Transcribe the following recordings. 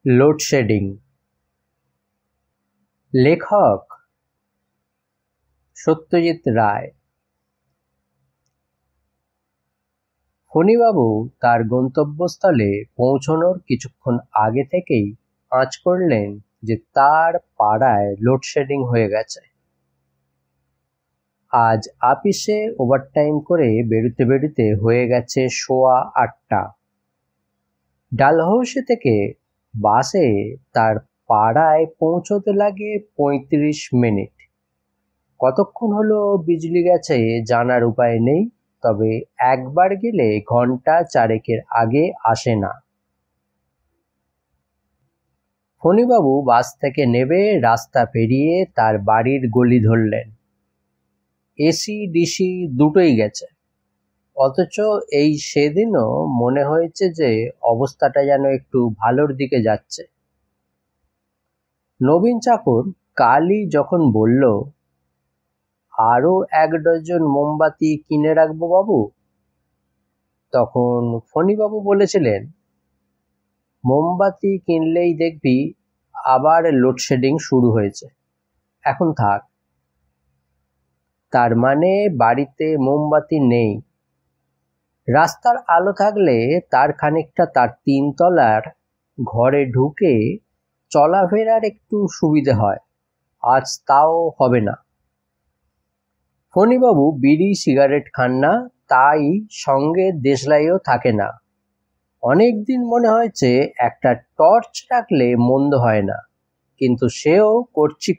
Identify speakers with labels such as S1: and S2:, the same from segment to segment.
S1: Load shedding. লেখক সত্যজিৎ রায়। ফণীবাবু তার গন্তব্যস্থলে পৌঁছনোর কিছুক্ষণ আগে থেকেই আঁচ করলেন যে তার পাড়ায় লোডশেডিং হয়ে গেছে। আজ আপিসে ওভারটাইম করে বেরুতে বেরুতে হয়ে গেছে 8:15। ডালহৌসি থেকে বাসে তার পাড়ায় পৌঁছতে লাগে 35 মিনিট। কতক্ষণ হলো বিজলি গেছে জানার উপায় নেই, তবে একবার গেলে ঘন্টা 4 আগে আসে না। ফণীবাবু বাস থেকে নেমে রাস্তা পেরিয়ে তার বাড়ির গলি ধরলেন। এসি ডিসি দুটোই গেছে, অথচ এই সেদিনও মনে হয়েছে যে অবস্থাটা যেন একটু ভালোর দিকে যাচ্ছে। নবীন চাকর কালই যখন বলল, আরও 1 ডজন মোমবাতি কিনে রাখবো বাবু, তখন ফণীবাবু বলেছিলেন, মোমবাতি কিনলেই দেখবি আবার লোডশেডিং শুরু হয়েছে, এখন থাক। তার মানে বাড়িতে মোমবাতি নেই। রাস্তার আলো থাকলে তার খানিকটা তার 3 তলার ঘরে ঢুকে চলাফেরার একটু সুবিধে হয়। আজ তাও হবে না। ফণীবাবু বিড়ি সিগারেট খান না, তাই সঙ্গে দেশলাইও থাকে না। অনেক দিন মনে হয়েছে একটা টর্চ রাখলে মন্দ হয় না, কিন্তু সেও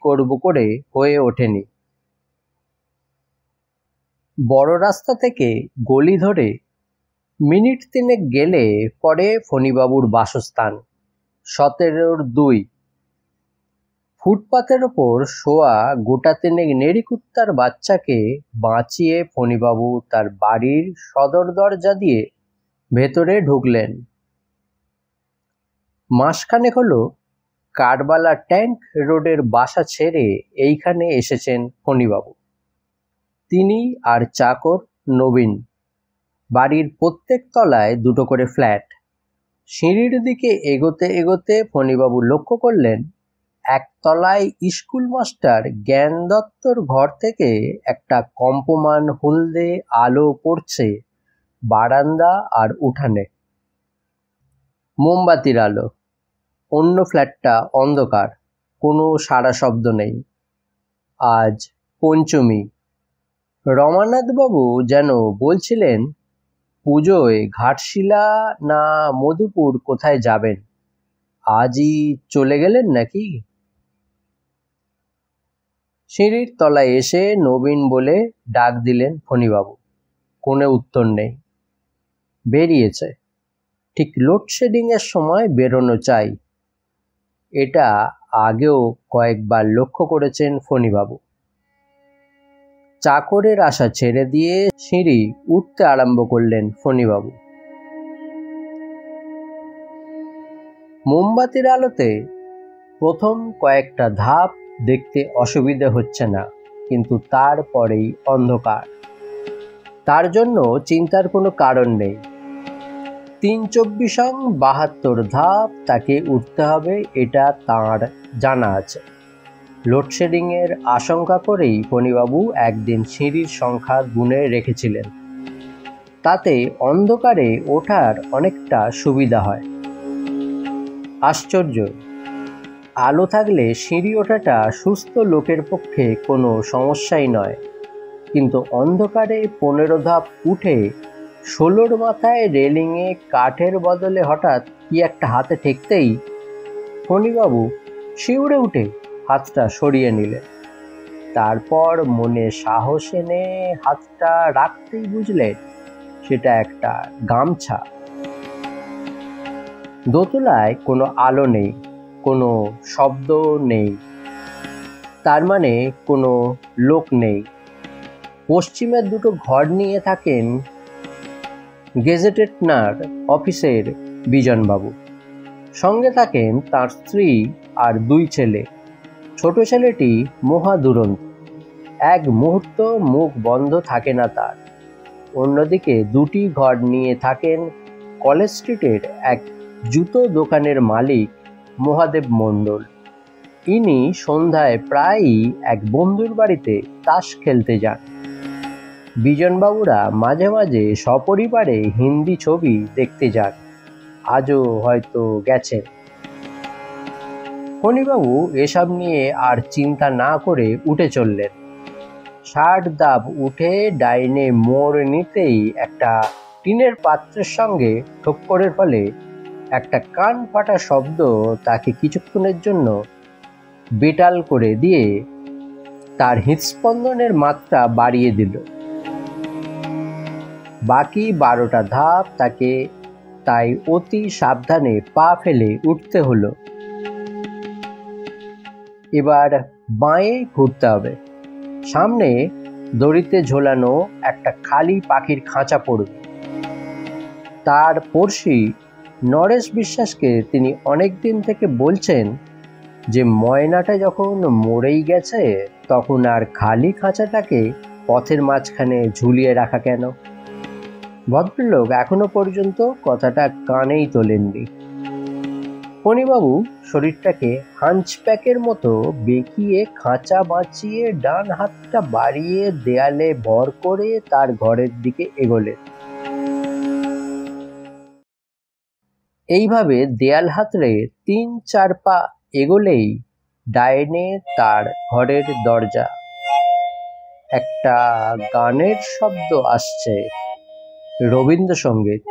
S1: করব করে হয়ে ওঠেনি। বড় রাস্তা থেকে গলি ধরে মিনিট 3 গেলে পরে ফণীবাবুর বাসস্থান 17-2। ফুটপাতের ওপর শোয়া গোটা 3 নেড়িকুত্তার বাচ্চাকে বাঁচিয়ে ফণীবাবু তার বাড়ির সদর দরজা দিয়ে ভেতরে ঢুকলেন। মাসখানেক হলো কারবালা ট্যাঙ্ক রোডের বাসা ছেড়ে এইখানে এসেছেন ফণীবাবু। তিনি আর চাকর নবীন। বাড়ির প্রত্যেক তলায় 2টো করে ফ্ল্যাট। সিঁড়ির দিকে এগোতে এগোতে ফণীবাবু লক্ষ্য করলেন, একতলায় স্কুল মাস্টার জ্ঞান দত্তর ঘর থেকে একটা কম্পমান হলদে আলো পড়ছে বারান্দা আর উঠানে। মোমবাতির আলো। অন্য ফ্ল্যাটটা অন্ধকার, কোনো সাড়া শব্দ নেই। আজ পঞ্চমী। রমানাথবাবু যেন বলছিলেন, পুজোয় ঘাটশিলা না মধুপুর কোথায় যাবেন, আজই চলে গেলেন নাকি? সিঁড়ির তলায় এসে নবীন বলে ডাক দিলেন ফণীবাবু। কোনো উত্তর নেই। বেরিয়েছে। ঠিক লোডশেডিংয়ের সময় বেরোনো চাই, এটা আগেও কয়েকবার লক্ষ্য করেছেন ফণীবাবু। চাকরের আশা ছেড়ে দিয়ে সিঁড়ি উঠতে আরম্ভ করলেন ফণীবাবু। মোমবাতির আলোতে প্রথম কয়েকটা ধাপ দেখতে অসুবিধে হচ্ছে না, কিন্তু তারপরেই অন্ধকার। তার জন্য চিন্তার কোনো কারণ নেই। 3-24-72 ধাপ তাকে উঠতে হবে, এটা তাঁর জানা আছে। লোডশেডিংয়ের আশঙ্কা করেই ফণীবাবু একদিন সিঁড়ির সংখ্যা গুণে রেখেছিলেন। তাতে অন্ধকারে ওঠার অনেকটা সুবিধা হয়। আশ্চর্য, আলো থাকলে সিঁড়ি ওঠাটা সুস্থ লোকের পক্ষে কোনো সমস্যাই নয়, কিন্তু অন্ধকারে 15 ধাপ উঠে 16র মাথায় রেলিংয়ে কাঠের বদলে হঠাৎ কি একটা হাতে ঠেকতেই ফণীবাবু শিউরে উঠে হাতটা সরিয়ে নিলেন। তারপর মনে সাহস এনে হাতটা রাখতেই বুঝলেন সেটা একটা গামছা। দোতলায় কোনো আলো নেই, কোনো শব্দ নেই, তার মানে কোনো লোক নেই। পশ্চিমের 2টো ঘর নিয়ে থাকেন গেজেটেটনার অফিসের বিজনবাবু। সঙ্গে থাকেন তার স্ত্রী আর 2 ছেলে। ছোট ছেলেটি মহা দুরন্ত, এক মুহূর্ত মুখ বন্ধ থাকে না তার। অন্যদিকে 2টি ঘর নিয়ে থাকেন কলেজ স্ট্রিটের এক জুতো দোকানের মালিক মহাদেব মণ্ডল। ইনি সন্ধ্যায় প্রায়ই এক বন্ধুর বাড়িতে তাস খেলতে যান। বিজনবাবুরা মাঝে মাঝে সপরিবারে হিন্দি ছবি দেখতে যান, আজও হয়তো গেছেন। ফণীবাবু এসব নিয়ে আর চিন্তা না করে উঠে চললেন। 60 ধাপ উঠে ডাইনে মোড় নিতেই একটা টিনের পাত্রের সঙ্গে ঠক্করের ফলে একটা কান ফাটা শব্দ তাকে কিছুক্ষণের জন্য বেতাল করে দিয়ে তার হৃৎস্পন্দনের মাত্রা বাড়িয়ে দিল। বাকি 12টা ধাপ তাকে তাই অতি সাবধানে পা ফেলে উঠতে হলো। এবার বাঁয়ে ঘুরতে হবে। সামনে দড়িতে ঝোলানো একটা খালি পাখির খাঁচা পড়বে। তার পড়শি নরেশ বিশ্বাসকে তিনি অনেক দিন থেকে বলছেন যে ময়নাটা যখন মরেই গেছে তখন আর খালি খাঁচাটাকে পথের মাঝখানে ঝুলিয়ে রাখা কেন। ভদ্রলোক এখনো পর্যন্ত কথাটা কানেই তোলেননি। ফণীবাবু শরীরটাকে হাঞ্চপ্যাকের মতো বেঁকিয়ে খাঁচা বাঁচিয়ে ডান হাতটা বাড়িয়ে দেয়ালে ভর করে তার ঘরের দিকে এগোলেন। এইভাবে দেয়াল হাতড়ে 3-4 পা এগোলেই ডাইনে তার ঘরের দরজা। একটা গানের শব্দ আসছে, রবীন্দ্রসঙ্গীত,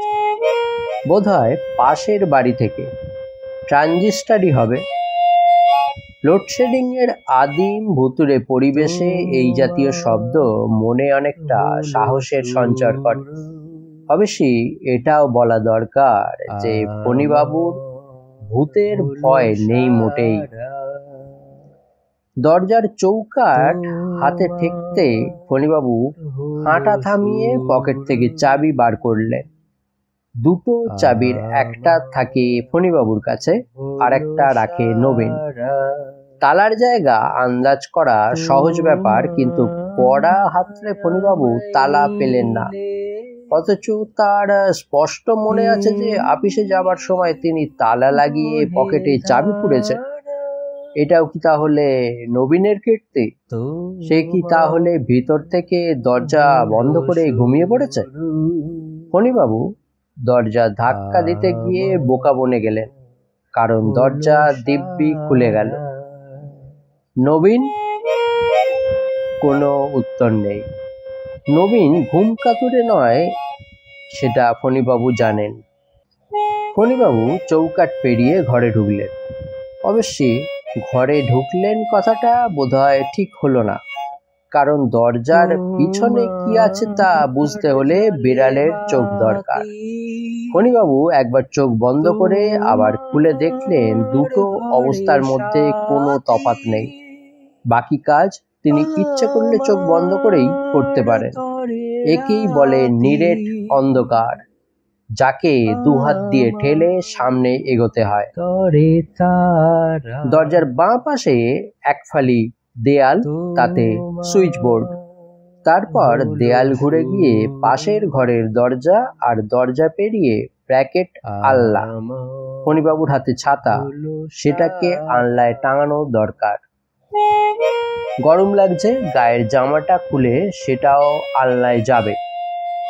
S1: বোধহয় পাশের বাড়ি থেকে। ট্রানজিস্টারই হবে। লোডশেডিং এর আদিম ভুতুড়ে পরিবেশে এই জাতীয় শব্দ মনে অনেকটা সাহসের সঞ্চার করে। অবশ্যই এটাও বলা দরকার যে ফণীবাবুর ভূতের ভয় নেই মোটেই। দরজার চৌকাঠ হাতে ঠেকতে ফণীবাবু হাঁটা থামিয়ে পকেট থেকে চাবি বার করলেন। 2টো চাবির একটা থাকে ফণীবাবুর কাছে, আর একটা রাখে নবীন। তালার জায়গা আন্দাজ করা সহজ ব্যাপার, কিন্তু কড়া হাতড়ে ফণীবাবু তালা পেলেন না। অথচ তার স্পষ্ট মনে আছে যে আপিসে যাবার সময় তিনি তালা লাগিয়ে পকেটে চাবি পুড়েছেন। এটাও কি তাহলে নবীনের কীর্তি? সে কি তাহলে ভিতর থেকে দরজা বন্ধ করে ঘুমিয়ে পড়েছে? ফণীবাবু দরজা ধাক্কা দিতে গিয়ে বোকা বনে গেলেন, কারণ দরজা দিব্যি খুলে গেল। নবীন? কোনো উত্তর নেই। নবীন ঘুম কাতুরে নয়, সেটা ফণীবাবু জানেন। ফণীবাবু চৌকাঠ পেরিয়ে ঘরে ঢুকলেন। অবশ্যই ঘরে ঢুকলেন কথাটা বোধহয় ঠিক হলো না, কারণ দরজার পিছনে কি আছে তা বুঝতে হলে বিড়ালের চোখ দরকার। ফণীবাবু একবার চোখ বন্ধ করে আবার খুলে দেখলেন দুটো অবস্থার মধ্যে কোনো তফাৎ নেই। বাকি কাজ তিনি ইচ্ছে করলে চোখ বন্ধ করেই করতে পারেন। একেই বলে নিরেট অন্ধকার, যাকে দুহাত দিয়ে ঠেলে সামনে এগোতে হয়। দরজার বাঁ পাশে এক ফালি দেয়াল, তাতে সুইচ বোর্ড। তারপর দেয়াল ঘুরে গিয়ে পাশের ঘরের দরজা, আর দরজা পেরিয়ে ব্র্যাকেট আলনা। ফণীবাবুর হাতে ছাতা, সেটাকে আলনায় টাঙানো দরকার। গরম লাগছে, গায়ের জামাটা খুলে সেটাও আলনায় যাবে।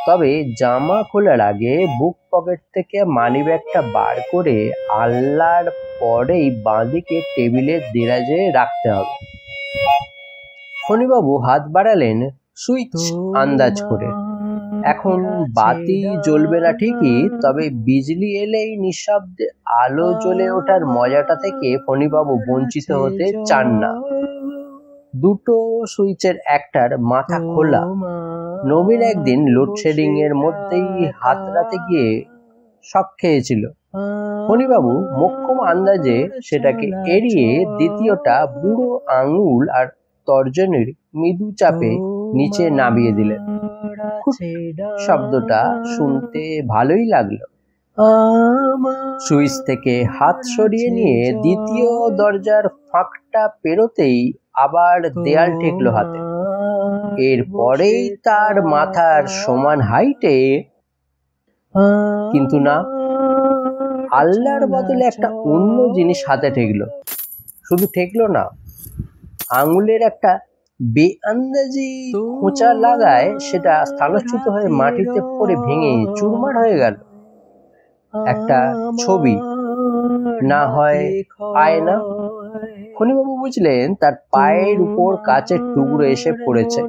S1: তবে জামা খোলার আগে বুক পকেট থেকে মানিব্যাগটা বার করে আলনার পরেই বাঁদিকে টেবিলের দেরাজে রাখতে হবে। ফণীবাবু হাত বাড়ালেন সুইচ আন্দাজ করে। এখন বাতি জ্বলবে না ঠিকই, তবে বিজলি এলেই নিঃশব্দে আলো জ্বলে ওঠার মজাটা থেকে ফণীবাবু বঞ্চিত হতে চান না। 2টো সুইচের একটার মাথা খোলা। নবীন একদিন লোডশেডিং এর মধ্যেই হাতড়াতে গিয়ে শক খেয়েছিল। ফণীবাবু মোক্ষম আন্দাজে সেটাকে এড়িয়ে দ্বিতীয়টা বুড়ো আঙুল আর তর্জনীর মৃদু চাপে নিচে নামিয়ে দিলেন। শব্দটা শুনতে ভালোই লাগলো। সুইচ থেকে হাত সরিয়ে নিয়ে দ্বিতীয় দরজার ফাঁকটা পেরোতেই আবার দেয়াল ঠেকলো হাতে। এরপরেই তার মাথার সমান হাইটে, কিন্তু না, আল্লাহর বদলে একটা অন্য জিনিস হাতে ঠেকলো। শুধু ঠেকলো না, আঙুলের একটা বেআন্দাজি খোঁচা লাগায় সেটা স্থানচ্যুত হয়ে মাটিতে পড়ে ভেঙে চুরমার হয়ে গেল। একটা ছবি, না হয় আয়না। ফণীবাবু বুঝলেন তার পায়ের উপর কাচের টুকরো এসে পড়েছে।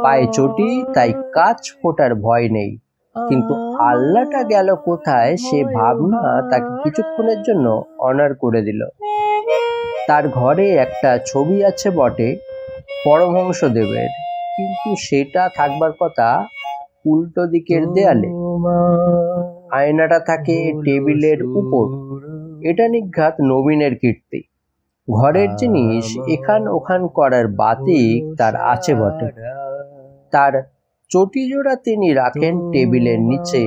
S1: পায়ে চটি, তাই কাচ ফোটার ভয় নেই, কিন্তু আল্লাহটা গেল কোথায় সে ভাবনা তাকে কিছুক্ষণের জন্য অনার করে দিল। তার ঘরে একটা ছবি আছে বটে পরমহংসদেবের, কিন্তু সেটা থাকবার কথা উল্টো দিকের দেয়ালে। আয়নাটা থাকে টেবিলের উপর। এটা নিঘাত নবীনের কীর্তি। ঘরের জিনিস এখান ওখান করার বাতিক তার আছে বটে। তার চটি জোড়া তিনি রাখেন টেবিলের নিচে,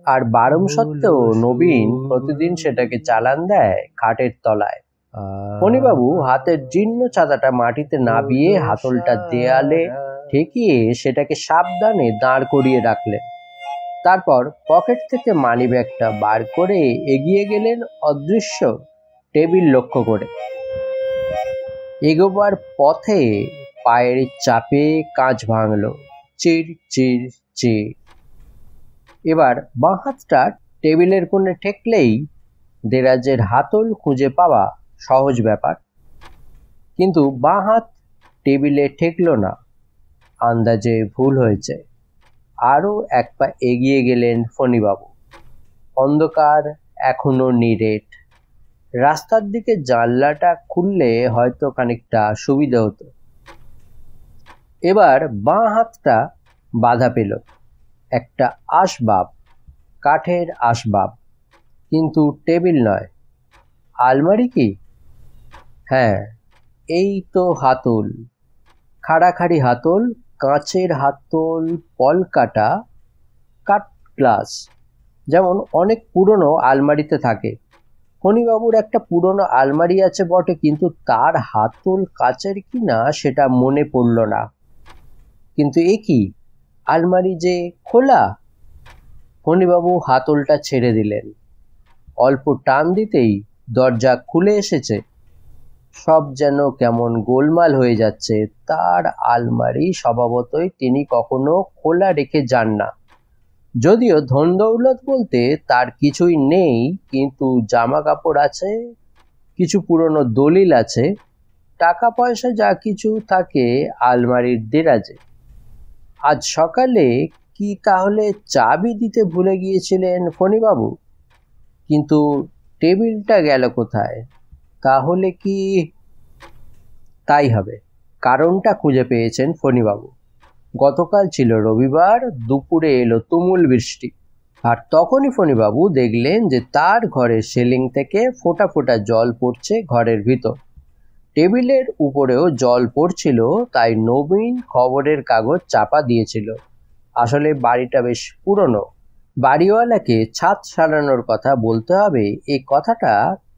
S1: আর বারণ সত্ত্বেও নবীন প্রতিদিন সেটাকে চালান দেয় খাটের তলায়। ফণীবাবু হাতের জীর্ণ চাঁদাটা মাটিতে নাবিয়ে হাতলটা দেয়ালে ঠেকিয়ে সেটাকে সাবধানে দাঁড় করিয়ে রাখলেন। তারপর পকেট থেকে মানিব্যাগটা বার করে এগিয়ে গেলেন অদৃশ্য টেবিল লক্ষ্য করে। এগোবার পথে পায়ের চাপে কাঁচ ভাঙল, চির চির চির। এবার বাঁ হাতটা টেবিলের কোণে ঠেকলেই দেরাজের হাতল খুঁজে পাওয়া সহজ ব্যাপার, কিন্তু বাঁ হাত টেবিলে ঠেকল না। আন্দাজে ভুল হয়েছে। আরও এক পা এগিয়ে গেলেন ফণীবাবু। অন্ধকার এখনো নিরেট। রাস্তার দিকে জানলাটা খুললে হয়তো খানিকটা সুবিধা হতো। এবার বাঁ হাতটা বাধা পেল একটা আসবাব, কাঠের আসবাব, কিন্তু টেবিল নয়। আলমারি কি? হ্যাঁ, এই তো হাতল, খাড়াখাড়ি হাতল, কাঁচের হাতল, পলকাটা, কাট গ্লাস, যেমন অনেক পুরনো আলমারিতে থাকে। ফণীবাবুর একটা পুরনো আলমারি আছে বটে, কিন্তু তার হাতল কাচের কিনা সেটা মনে পড়ল না। কিন্তু এ কি, আলমারি যে খোলা! ফণীবাবু হাতলটা ছেড়ে দিলেন। অল্প টান দিতেই দরজা খুলে এসেছে। সব যেন কেমন গোলমাল হয়ে যাচ্ছে। তার আলমারি স্বভাবতই তিনি কখনো খোলা রেখে যান না। যদিও ধন দৌলত বলতে তার কিছুই নেই, কিন্তু জামা কাপড় আছে, কিছু পুরনো দলিল আছে, টাকা পয়সা যা কিছু থাকে আলমারির দেরাজে। আজ সকালে কি তাহলে চাবি দিতে ভুলে গিয়েছিলেন ফণীবাবু? কিন্তু টেবিলটা গেল কোথায়? তাহলে কি? তাই হবে। কারণটা খুঁজে পেয়েছেন ফণীবাবু। গতকাল ছিল রবিবার, দুপুরে এলো তুমুল বৃষ্টি, আর তখনই ফণীবাবু দেখলেন যে তার ঘরের সিলিং থেকে ফোঁটা ফোঁটা জল পড়ছে ঘরের ভিতর। টেবিলের উপরেও জল পড়ছিল, তাই নবীন খবরের কাগজ চাপা দিয়েছিল। আসলে বাড়িটা বেশ পুরনো। বাড়িওয়ালাকে ছাদ সারানোর কথা বলতে হবে, এই কথাটা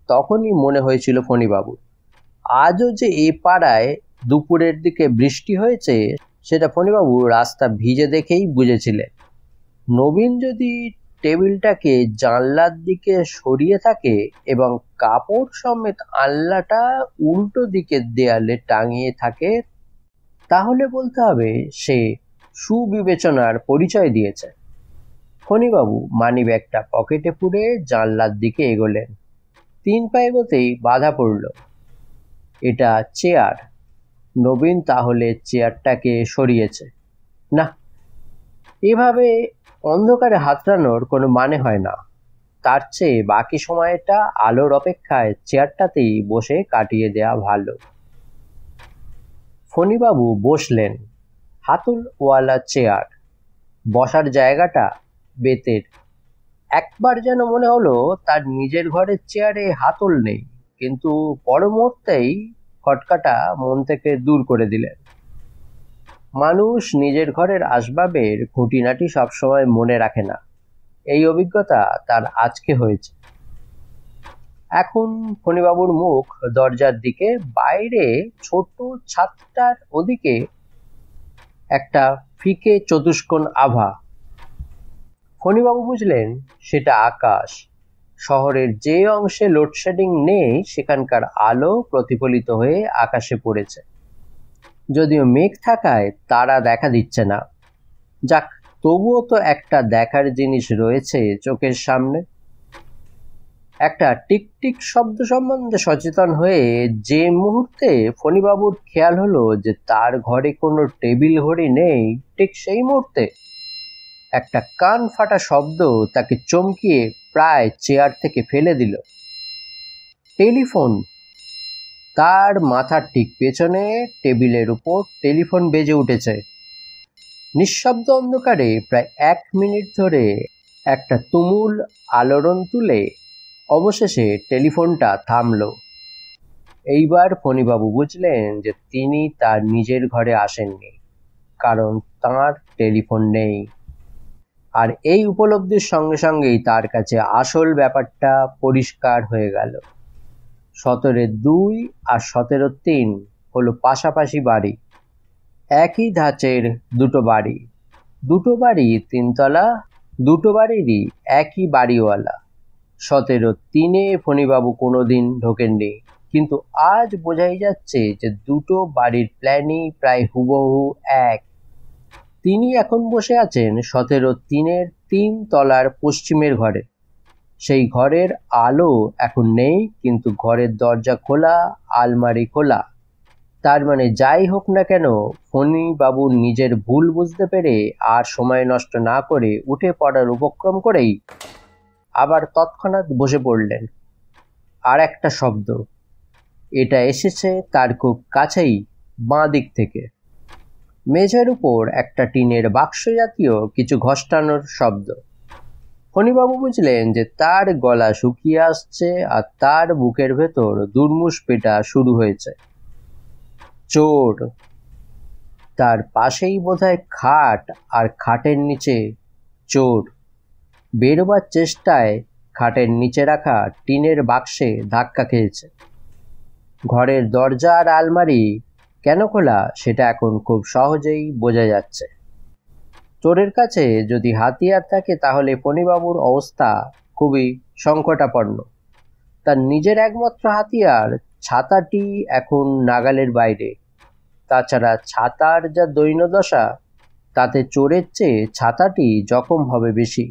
S1: তখনই মনে হয়েছিল ফণীবাবু। আজও যে এ পাড়ায় দুপুরের দিকে বৃষ্টি হয়েছে সেটা ফণীবাবু রাস্তা ভিজে দেখেই বুঝেছিলেন। নবীন যদি টেবিলটাকে জানলার দিকে সরিয়ে থাকে এবং কাপড় সমেত আলনাটা উল্টো দিকের দেয়ালে টাঙিয়ে থাকে, তাহলে বলতে হবে সে সুবিবেচনার পরিচয় দিয়েছে। ফণীবাবু মানিব্যাগটা পকেটে পুরে জানলার দিকে এগোলেন। 3 পা এগোতেই বাধা পড়ল। এটা চেয়ার। নবীন তাহলে চেয়ারটাকে সরিয়েছে। না, এভাবে অন্ধকারে হাতড়ানোর কোনো মানে হয় না। তার চেয়ে বাকি সময়টা আলোর অপেক্ষায় চেয়ারটাতেই বসে কাটিয়ে দেয়া ভালো। ফণীবাবু বসলেন। হাতলওয়ালা চেয়ার, বসার জায়গাটা বেতের। একবার যেন মনে হলো তার নিজের ঘরের চেয়ারে হাতল নেই, কিন্তু পর মুহূর্তেই খটকাটা মন থেকে দূর করে দিলেন। মানুষ নিজের ঘরের আসবাবের খুঁটিনাটি সবসময় মনে রাখে না। এই অভিজ্ঞতা তার আজকে হয়েছে। এখন ফণীবাবুর মুখ দরজার দিকে। বাইরে ছোট ছাদটার ওদিকে একটা ফিকে চতুষ্কোণ আভা। ফণীবাবু বুঝলেন সেটা আকাশ। শহরের যে অংশে লোডশেডিং নেই সেখানকার আলো প্রতিফলিত হয়ে আকাশে পড়েছে। যদিও মেঘ থাকায় তারা দেখা দিচ্ছে না, যাক তবুও তো একটা দেখার জিনিস রয়েছে চোখের সামনে। একটা টিকটিক শব্দ সম্বন্ধে সচেতন হয়ে যে মুহূর্তে ফণীবাবুর খেয়াল হলো যে তার ঘরে কোনো টেবিল ঘড়ি নেই, ঠিক সেই মুহূর্তে একটা কান ফাটা শব্দ তাকে চমকিয়ে প্রায় চেয়ার থেকে ফেলে দিল। টেলিফোন! তার মাথার ঠিক পেছনে টেবিলের উপর টেলিফোন বেজে উঠেছে। নিঃশব্দ অন্ধকারে প্রায় 1 মিনিট ধরে একটা তুমুল আলোড়ন তুলে অবশেষে টেলিফোনটা থামল। এইবার ফণীবাবু বুঝলেন যে তিনি তার নিজের ঘরে আসেননি, কারণ তাঁর টেলিফোন নেই। আর এই উপলব্ধির সঙ্গে সঙ্গেই তার কাছে আসল ব্যাপারটা পরিষ্কার হয়ে গেল। 17-2 আর 17-3 হলো পাশাপাশি বাড়ি, একই ধাঁচের দুটো বাড়ি, দুটো বাড়ি 3 তলা, দুটো বাড়িরই একই বাড়িওয়ালা। 17-3-এ ফণীবাবু কোনোদিন ঢোকেননি, কিন্তু আজ বোঝাই যাচ্ছে যে দুটো বাড়ির প্ল্যানই প্রায় হুবহু এক। তিনি এখন বসে আছেন 17-3-এর 3 তলার পশ্চিমের ঘরে। সেই ঘরের আলো এখন নেই, কিন্তু ঘরের দরজা খোলা, আলমারি খোলা। তার মানে যাই হোক না কেন, ফণীবাবু নিজের ভুল বুঝতে পেরে আর সময় নষ্ট না করে উঠে পড়ার উপক্রম করেই আবার তৎক্ষণাৎ বসে পড়লেন। আর একটা শব্দ, এটা এসেছে তার খুব কাছেই, বাঁ দিক থেকে। মেঝের উপর একটা টিনের বাক্স জাতীয় কিছু ঘষ্টানোর শব্দ। ফণীবাবু বুঝলেন যে তার গলা শুকিয়ে আসছে আর তার বুকের ভেতর দুর্মুষ পেটা শুরু হয়েছে। চোর! তার পাশেই বোধহয় খাট, আর খাটের নিচে চোর। বেরোবার চেষ্টায় খাটের নিচে রাখা টিনের বাক্সে ধাক্কা খেয়েছে। ঘরের দরজা আর আলমারি কেন খোলা সেটা এখন খুব সহজেই বোঝা যাচ্ছে। চোরের কাছে যদি হাতিয়ার থাকে তাহলে ফণীবাবুর অবস্থা খুবই সংকটাপন্ন। তার নিজের একমাত্র হাতিয়ার ছাতাটি এখন নাগালের বাইরে। তাছাড়া ছাতার যা দৈন্যদশা, তাতে চোরের চেয়ে ছাতাটি জখম হবে বেশি।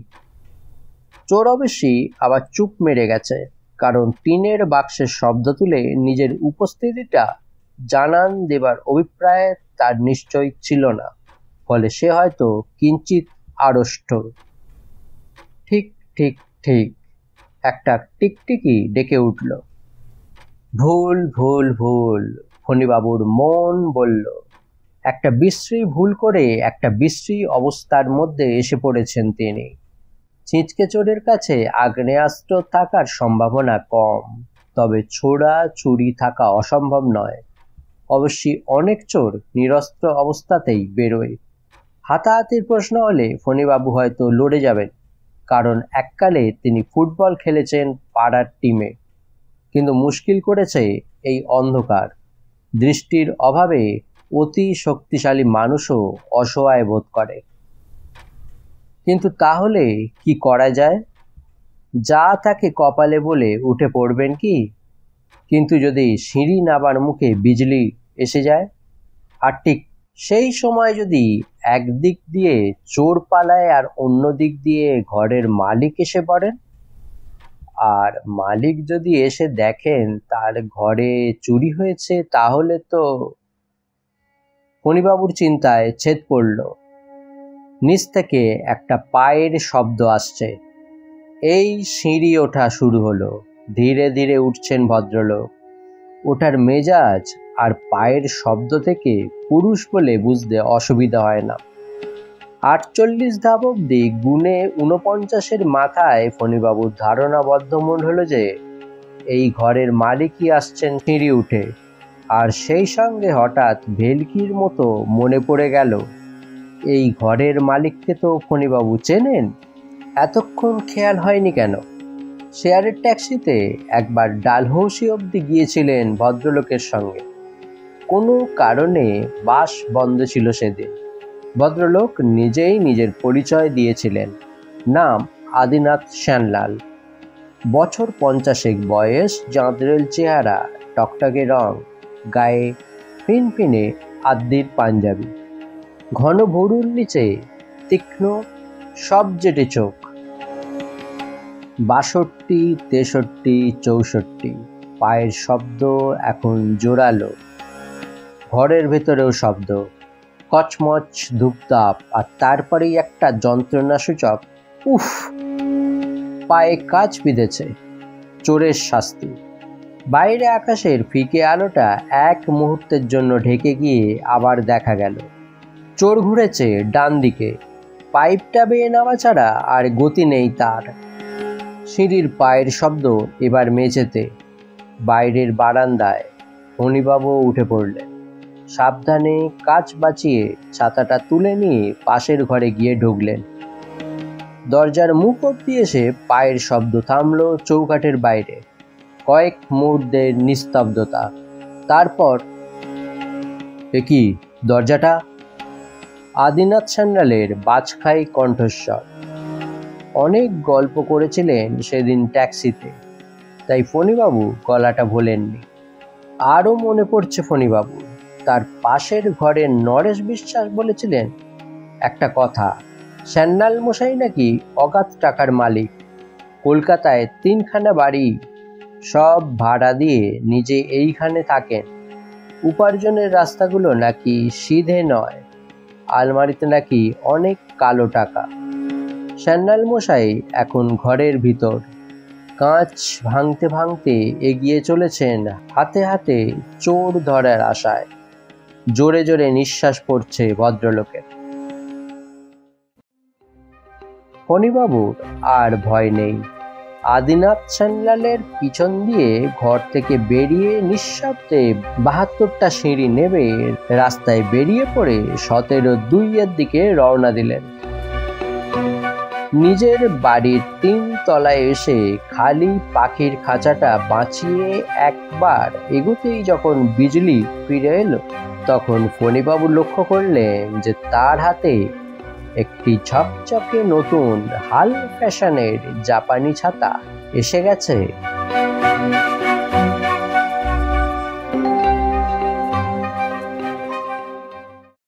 S1: চোর অবশ্যই আবার চুপ মেরে গেছে, কারণ টিনের বাক্সের শব্দ তুলে নিজের উপস্থিতিটা জানান দেবার অভিপ্রায় তার নিশ্চয় ছিল না, ফলে সে হয়তো কিঞ্চিত আড়ষ্ট। ঠিক ঠিক ঠিক, একটা টিকটিকি ডেকে উঠল। ভুল ভুল ভুল, ফণীবাবুর মন বলল। একটা বিশ্রী ভুল করে একটা বিশ্রী অবস্থার মধ্যে এসে পড়েছেন তিনি। ছিঁচকে চোরের কাছে আগ্নেয়াস্ত্র থাকার সম্ভাবনা কম, তবে ছোড়া ছুরি থাকা অসম্ভব নয়। অবশ্যই অনেক চোর নিরস্ত্র অবস্থাতেই বেরোয়। হাতাহাতির প্রশ্ন হলে ফণীবাবু হয়তো লড়ে যাবেন, কারণ এককালে তিনি ফুটবল খেলেছেন পাড়ার টিমে। কিন্তু মুশকিল করেছে এই অন্ধকার। দৃষ্টির অভাবে অতি শক্তিশালী মানুষও অসহায় বোধ করে। কিন্তু তাহলে কি করা যায়? যা তাকে কপালে বলে উঠে পড়বেন কি? কিন্তু যদি সিঁড়ি নাবার মুখে বিজলি এসে যায়, আর ঠিক সেই সময় যদি একদিক দিয়ে চোর পালায় আর অন্য দিক দিয়ে ঘরের মালিক এসে পড়েন, আর মালিক যদি এসে দেখেন তার ঘরে চুরি হয়েছে, তাহলে তো... ফণীবাবুর চিন্তায় ছেদ পড়ল। নিচ থেকে একটা পায়ের শব্দ আসছে। এই সিঁড়ি ওঠা শুরু হলো। ধীরে ধীরে উঠছেন ভদ্রলোক। ওঠার মেজাজ আর পায়ের শব্দ থেকে পুরুষ বলে বুঝতে অসুবিধা হয় না। 48 ধাপ অব্দি গুণে 49-এর মাথায় ফণীবাবুর ধারণাবদ্ধ মনে হলো যে এই ঘরের মালিকই আসছেন সিঁড়ি উঠে। আর সেই সঙ্গে হঠাৎ ভেলকির মতো মনে পড়ে গেল, এই ঘরের মালিককে তো ফণীবাবু চেনেন। এতক্ষণ খেয়াল হয়নি কেন? শেয়ারের ট্যাক্সিতে একবার ডালহৌসি অবধি গিয়েছিলেন ভদ্রলোকের সঙ্গে। কোনো কারণে বাস বন্ধ ছিল সেদিন। ভদ্রলোক নিজেই নিজের পরিচয় দিয়েছিলেন, নাম আদিনাথ শ্যানলাল। বছর 50 বয়স, জাঁদরেল চেহারা, টকটকে রং, গায়ে ফিনফিনে আদ্যির পাঞ্জাবি, ঘন ভরুর নিচে তীক্ষ্ণ সবজেটে চোখ। 62, 63, 64 পায়ের শব্দ এখন জোরালো, ঘরের ভেতরেও শব্দ, কচমচ ধূপধাপ, আর তারপরেই একটা যন্ত্রণাসূচক উফ। পায়ে কাজ বিঁধেছে, চোরের শাস্তি। বাইরে আকাশের ফিকে আলোটা এক মুহূর্তের জন্য ঢেকে গিয়ে আবার দেখা গেল। চোর ঘুরেছে ডান দিকে, পাইপটা বেয়ে নামা ছাড়া আর গতি নেই তার। সিঁড়ির পায়ের শব্দ এবার মেঝেতে। বাইরের বারান্দায় ফণীবাবু উঠে পড়লেন। সাবধানে কাচ বাঁচিয়ে ছাতাটা তুলে নিয়ে পাশের ঘরে গিয়ে ঢুকলেন। দরজার মুখ অব্দি এসে পায়ের শব্দ থামল চৌকাঠের বাইরে। কয়েক মুহূর্তের নিস্তব্ধতা, তারপর এ কি দরজাটা? আদিনাথ সান্যালের বাজখাই কণ্ঠস্বর। অনেক গল্প করেছিলেন সেদিন ট্যাক্সিতে, তাই ফণীবাবু গলাটা ভোলেননি। আরও মনে পড়ছে ফণীবাবু, তার পাশের ঘরের নরেশ বিশ্বাস বলেছিলেন একটা কথা, সান্যাল মশাই নাকি অগাধ টাকার মালিক, কলকাতায় 3খানা বাড়ি, সব ভাড়া দিয়ে নিজে এইখানে থাকেন। উপার্জনের রাস্তাগুলো নাকি সিধে নয়, আলমারিতে নাকি অনেক কালো টাকা। সান্যাল মশাই এখন ঘরের ভিতর, কাঁচ ভাঙতে ভাঙতে এগিয়ে চলেছেন হাতে হাতে চোর ধরার আশায়। জোরে জোরে নিঃশ্বাস পড়ছে ভদ্রলোকের। ফণীবাবুর আর ভয় নেই। আদিনাথ সান্যালের পিছন দিয়ে ঘর থেকে বেরিয়ে নিঃশব্দে 72টা সিঁড়ি নেবে রাস্তায় বেরিয়ে পড়ে 17-2 দিকে রওনা দিলেন। নিজের বাড়ির 3 তলায় এসে খালি পাখির খাঁচাটা বাঁচিয়ে একবার এগোতেই যখন বিজলি ফিরে এলো, তখন ফণীবাবু লক্ষ্য করলেন যে তার হাতে একটি ঝকঝকে নতুন হাল ফ্যাশনের জাপানি ছাতা এসে গেছে।